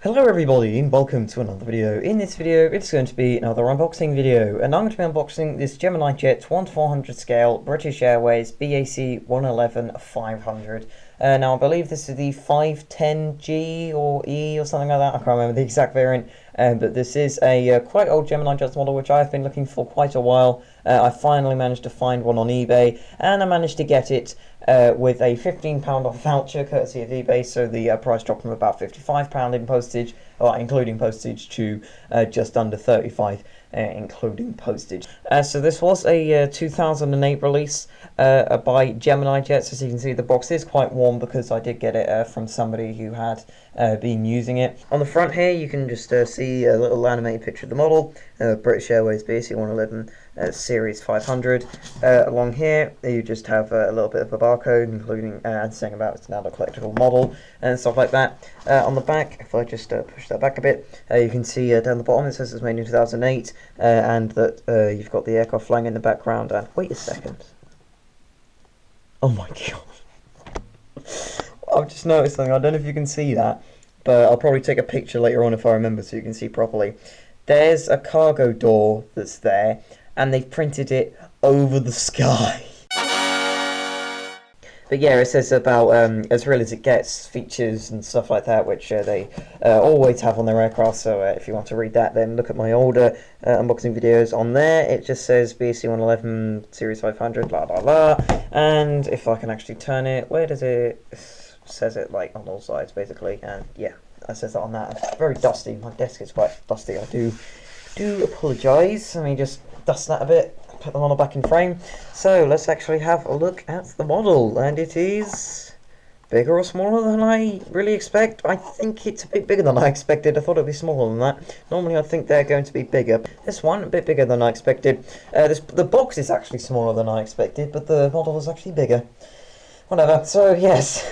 Hello everybody and welcome to another video. In this video it's going to be another unboxing video, and I'm going to be unboxing this Gemini Jet 1:400 scale British Airways BAC One-Eleven 500. Now I believe this is the 510G or E or something like that. I can't remember the exact variant, but this is a quite old Gemini Jet model which I've been looking for quite a while. I finally managed to find one on eBay, and I managed to get it with a £15 off voucher courtesy of eBay, so the price dropped from about £55 in postage, including postage, to just under £35 including postage. So this was a 2008 release by Gemini Jets. As you can see, the box is quite warm because I did get it from somebody who had been using it. On the front here you can just see a little animated picture of the model, British Airways BAC One-Eleven Series 500. Along here you just have a little bit of a barcode, including saying about it's now a collectible model and stuff like that. On the back, if I just push that back a bit, you can see down the bottom it says it's made in 2008, and that you've got the aircraft flying in the background. And wait a second, oh my god, I've just noticed something. I don't know if you can see that, but I'll probably take a picture later on if I remember so you can see properly. There's a cargo door that's there, and they've printed it over the sky. But yeah, it says about as real as it gets, features and stuff like that, which they always have on their aircraft. So if you want to read that, then look at my older unboxing videos on there. It just says BAC One-Eleven Series 500, blah blah blah. And if I can actually turn it, where does it? Says it like on all sides basically, and yeah, it says that on that. It's very dusty. My desk is quite dusty. I do apologise. Let me just dust that a bit, put them on back in frame. So let's actually have a look at the model, and it is bigger or smaller than I really expect. I think it's a bit bigger than I expected. I thought it'd be smaller than that. Normally I think they're going to be bigger. This one a bit bigger than I expected. The box is actually smaller than I expected, but the model is actually bigger. Whatever. So yes,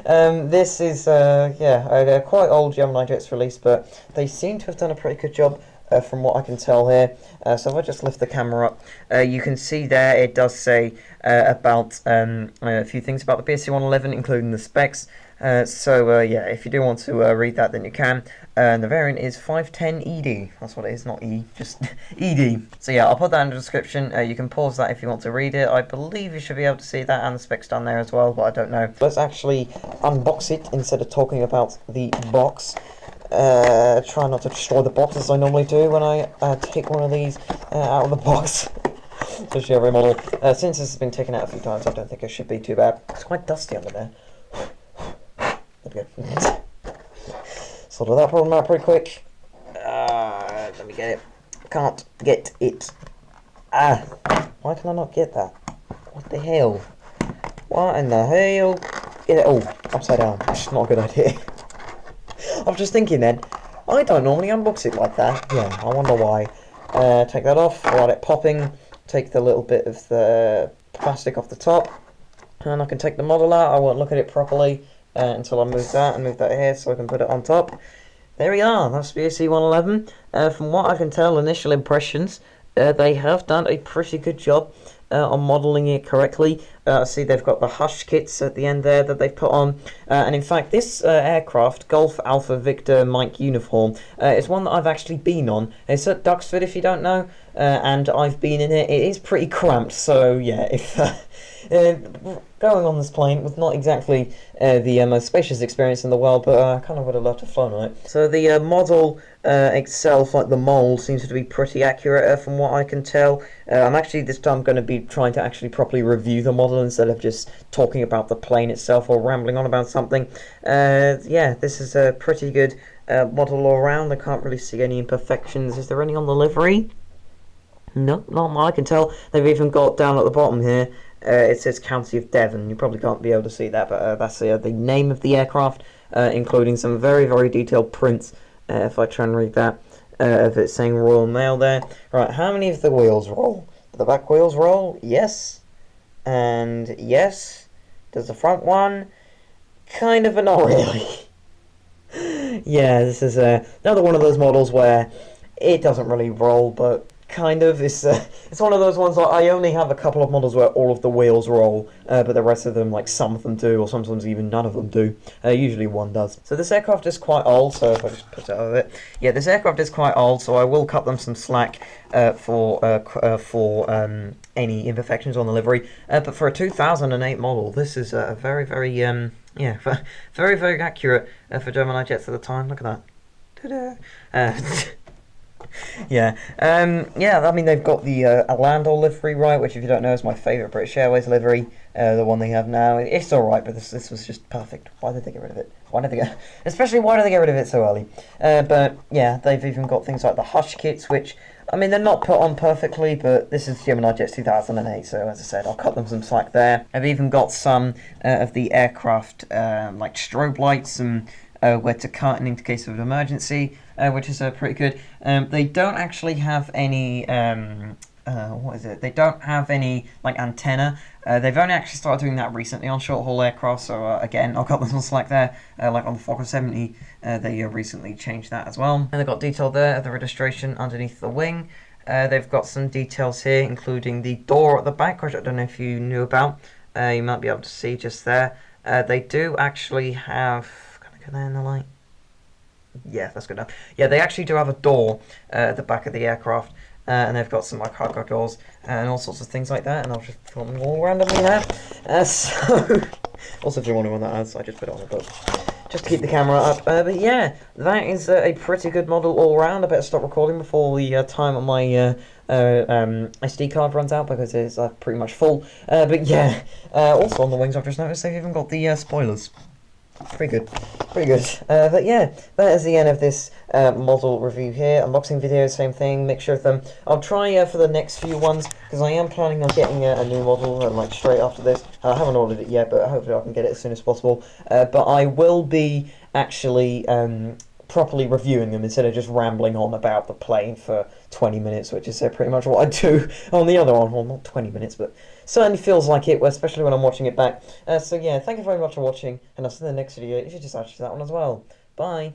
this is a quite old Gemini Jets release, but they seem to have done a pretty good job from what I can tell here. So if I just lift the camera up, you can see there it does say about a few things about the BAC One-Eleven, including the specs. Yeah, if you do want to read that, then you can. And the variant is 510ED. That's what it is, not E, just ED. So yeah, I'll put that in the description. You can pause that if you want to read it. I believe you should be able to see that, and the specs down there as well, but I don't know. Let's actually unbox it instead of talking about the box. Try not to destroy the box as I normally do when I take one of these out of the box. Especially every model. Since this has been taken out a few times, I don't think it should be too bad. It's quite dusty under there. There we go. Sorted that problem out pretty quick. Let me get it. Can't get it. Why can I not get that? What the hell? What in the hell? Get it all upside down. It's not a good idea. I was just thinking then, I don't normally unbox it like that. Yeah, I wonder why. Take that off, while it popping. Take the little bit of the plastic off the top, and I can take the model out. I won't look at it properly until I move that and move that here so I can put it on top. There we are, that's BAC One-Eleven. From what I can tell, initial impressions, they have done a pretty good job on modelling it correctly. See, they've got the hush kits at the end there that they've put on, and in fact this aircraft, Golf Alpha Victor Mike uniform, is one that I've actually been on. It's at Duxford, if you don't know, and I've been in it. It is pretty cramped, so yeah, if going on this plane with not exactly the most spacious experience in the world, but I kind of would have loved to have flown on it. So the model itself, like the mould, seems to be pretty accurate from what I can tell. I'm actually this time going to be trying to actually properly review the model instead of just talking about the plane itself or rambling on about something. Yeah, this is a pretty good model all around. I can't really see any imperfections. Is there any on the livery? No, not what I can tell. They've even got down at the bottom here, it says County of Devon. You probably can't be able to see that, but that's the name of the aircraft, including some very, very detailed prints. If I try and read that, if it's saying Royal Mail there. Right, how many of the wheels roll? Do the back wheels roll? Yes. And yes. Does the front one? Kind of, but not really. Yeah, this is another one of those models where it doesn't really roll, but kind of. It's one of those ones. Like, I only have a couple of models where all of the wheels roll, but the rest of them, like some of them do, or sometimes even none of them do. Usually one does. So this aircraft is quite old. So if I just put it over it, yeah, this aircraft is quite old. So I will cut them some slack for any imperfections on the livery. But for a 2008 model, this is a very, very yeah, very, very accurate for Gemini jets at the time. Look at that. Ta-da! Yeah, yeah. I mean, they've got the Landor livery, right? Which, if you don't know, is my favourite British Airways livery. The one they have now. It's all right, but this was just perfect. Why did they get rid of it? Why did they get? Especially, why did they get rid of it so early? But yeah, they've even got things like the hush kits, which, I mean, they're not put on perfectly, but this is Gemini Jets 2008, so as I said, I'll cut them some slack there. I've even got some of the aircraft like strobe lights and where to cut in case of an emergency, which is pretty good. They don't actually have any, what is it? They don't have any like antenna. They've only actually started doing that recently on short-haul aircraft, so again, I'll cut them some slack there. Like on the Fokker 70, they recently changed that as well. And they've got detail there of the registration underneath the wing. They've got some details here, including the door at the back, which I don't know if you knew about. You might be able to see just there. They do actually have... Can I go there in the light? Yeah, that's good enough. Yeah, they actually do have a door at the back of the aircraft. And they've got some like cargo doors and all sorts of things like that, and I'll just put them all randomly now. So, also if you're wondering what that is, I just put it on a book just to keep the camera up. But yeah, that is a pretty good model all round. I better stop recording before the time on my SD card runs out, because it's pretty much full. But yeah, also on the wings, I've just noticed they've even got the spoilers. Pretty good, pretty good. But yeah, that is the end of this model review here. Unboxing video, same thing, mixture of them. I'll try for the next few ones, because I am planning on getting a new model like straight after this. I haven't ordered it yet, but hopefully I can get it as soon as possible. But I will be actually properly reviewing them instead of just rambling on about the plane for 20 minutes, which is pretty much what I do on the other one. Well, not 20 minutes, but certainly feels like it, especially when I'm watching it back. So yeah, thank you very much for watching, and I'll see you in the next video if you decide to do that one as well. Bye!